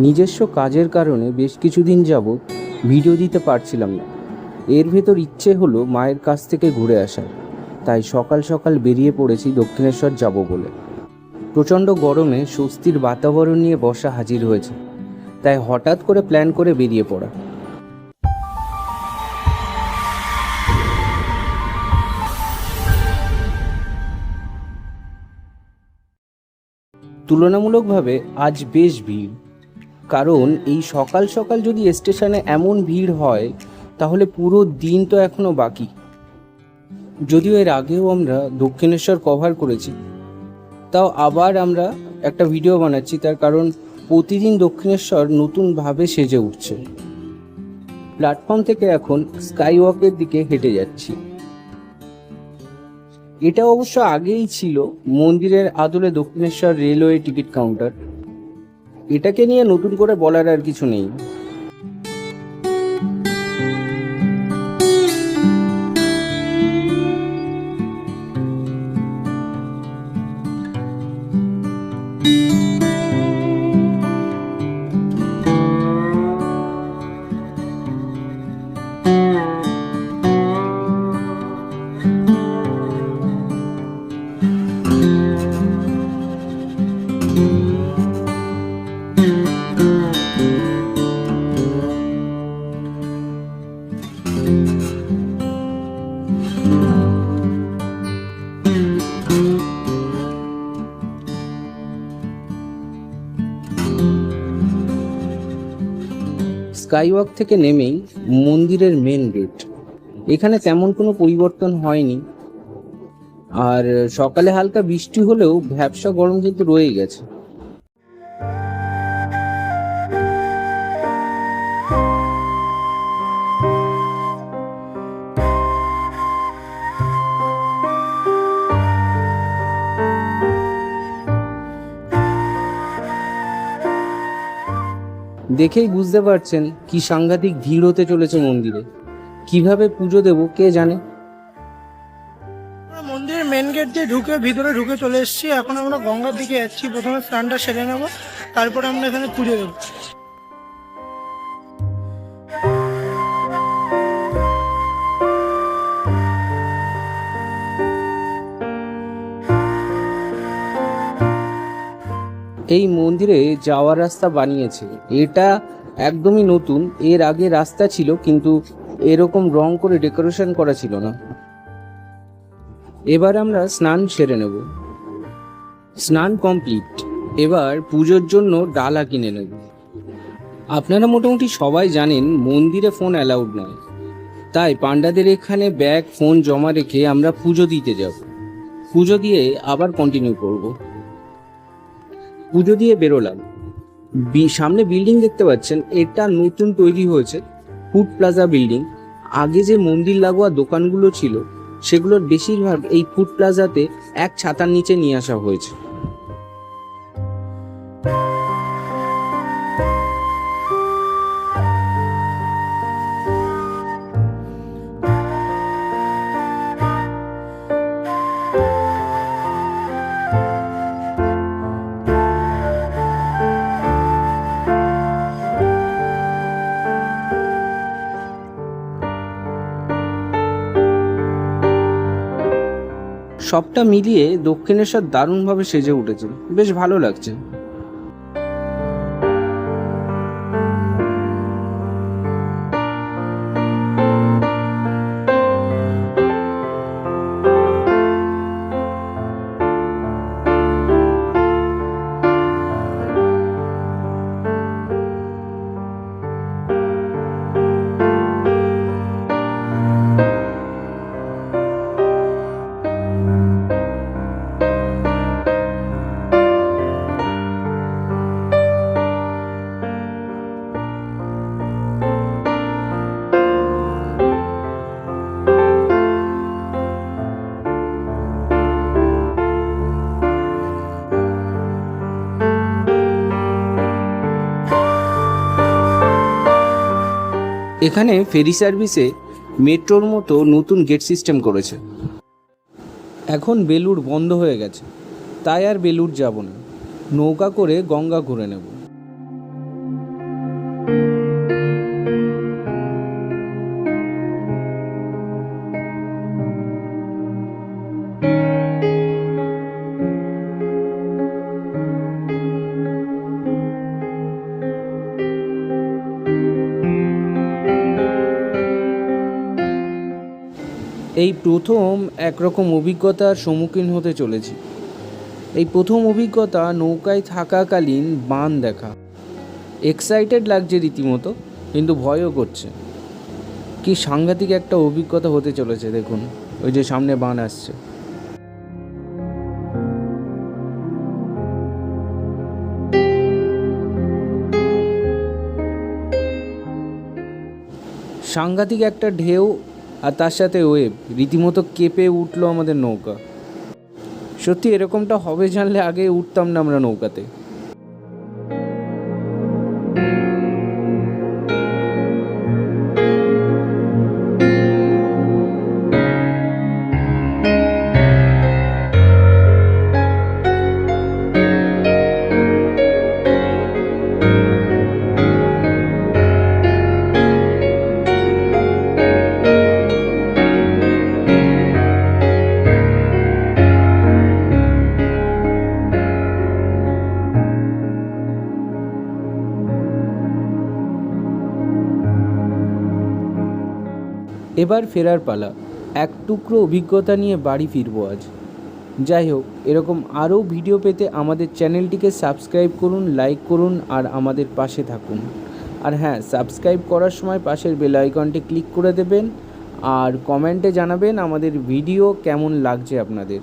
নিজস্ব কাজের কারণে বেশ কিছুদিন যাবৎ ভিডিও দিতে পারছিলাম না। এর ভেতর ইচ্ছে হলো মায়ের কাছ থেকে ঘুরে আসার, তাই সকাল সকাল বেরিয়ে পড়েছি দক্ষিণেশ্বর যাব বলে। প্রচণ্ড গরমে স্বস্তির বাতাবরণ নিয়ে বর্ষা হাজির হয়েছে, তাই হঠাৎ করে প্ল্যান করে বেরিয়ে পড়া। তুলনামূলকভাবে আজ বেশ ভিড়, কারণ এই সকাল সকাল যদি স্টেশনে এমন ভিড় হয় তাহলে পুরো দিন তো এখনও বাকি। যদিও এর আগেও আমরা দক্ষিণেশ্বর কভার করেছি, তাও আবার আমরা একটা ভিডিও বানাচ্ছি, তার কারণ প্রতিদিন দক্ষিণেশ্বর নতুনভাবে সেজে উঠছে। প্ল্যাটফর্ম থেকে এখন স্কাই ওয়াকের দিকে হেঁটে যাচ্ছি। এটা অবশ্য আগেই ছিল মন্দিরের আদলে দক্ষিণেশ্বর রেলওয়ে টিকিট কাউন্টার। এটাকে নিয়ে নতুন করে বলার আর কিছু নেই। স্কাইওয়াক থেকে নেমেই মন্দিরের মেন গেট। এখানে তেমন কোনো পরিবর্তন হয়নি, আর সকালে হালকা বৃষ্টি হলেও ভ্যাপসা গরম কিন্তু রয়ে গেছে। দেখেই বুঝতে পারছেন কি সাংঘাতিক ভিড় হতে চলেছে মন্দিরে। কিভাবে পুজো দেব কে জানে। মন্দিরের মেন গেট দিয়ে ভিতরে ঢুকে চলে এসেছি। এখন আমরা গঙ্গার দিকে যাচ্ছি। প্রথমে স্নানটা সেরে নেবো, তারপরে আমরা এখানে পুজো দেবো। এই মন্দিরে যাওয়ার রাস্তা বানিয়েছে, এটা একদমই নতুন। এর আগে রাস্তা ছিল, কিন্তু এরকম রং করে ডেকোরেশন করা ছিল না। এবার আমরা স্নান সেরে নেব। স্নান কমপ্লিট, এবার পুজোর জন্য ডালা কিনে নেব। আপনারা মোটামুটি সবাই জানেন মন্দিরে ফোন অ্যালাউড নয়, তাই পাণ্ডাদের এখানে ব্যাগ ফোন জমা রেখে আমরা পুজো দিতে যাব। পুজো দিয়ে আবার কন্টিনিউ করব। পুজো দিয়ে বেরোলাম। সামনে বিল্ডিং দেখতে পাচ্ছেন, এটা নতুন তৈরি হয়েছে, ফুড প্লাজা বিল্ডিং। আগে যে মন্দির লাগোয়া দোকানগুলো ছিল সেগুলোর বেশিরভাগ এই ফুড প্লাজাতে এক ছাতার নিচে নিয়ে আসা হয়েছে। সবটা মিলিয়ে দক্ষিণেশ্বর দারুণভাবে সেজে উঠেছে, বেশ ভালো লাগছে। এখানে ফেরি সার্ভিসে মেট্রোর মতো নতুন গেট সিস্টেম করেছে। এখন বেলুড় বন্ধ হয়ে গেছে, তাই আর বেলুড় যাব না, নৌকা করে গঙ্গা ঘুরে নেব। এই প্রথম একরকম অভিজ্ঞতার সম্মুখীন হতে চলেছি। এই প্রথম অভিজ্ঞতা নৌকায় থাকাকালীন বান দেখা। এক্সাইটেড লাগছে রীতিমতো, কিন্তু ভয়ও করছে। কি সাংঘাতিক একটা অভিজ্ঞতা হতে চলেছে দেখুন, ওই যে সামনে বান আসছে। সাংঘাতিক একটা ঢেউ আর তার সাথে ওয়েভ, রীতিমতো কেঁপে উঠলো আমাদের নৌকা। সত্যি এরকমটা হবে জানলে আগে উঠতাম না আমরা নৌকাতে। এবার ফেরার পালা। এক টুকরো অভিজ্ঞতা নিয়ে বাড়ি ফিরবো আজ। যাই হোক, এরকম আরও ভিডিও পেতে আমাদের চ্যানেলটিকে সাবস্ক্রাইব করুন, লাইক করুন আর আমাদের পাশে থাকুন। আর হ্যাঁ, সাবস্ক্রাইব করার সময় পাশের বেল আইকনটি ক্লিক করে দেবেন আর কমেন্টে জানাবেন আমাদের ভিডিও কেমন লাগছে আপনাদের।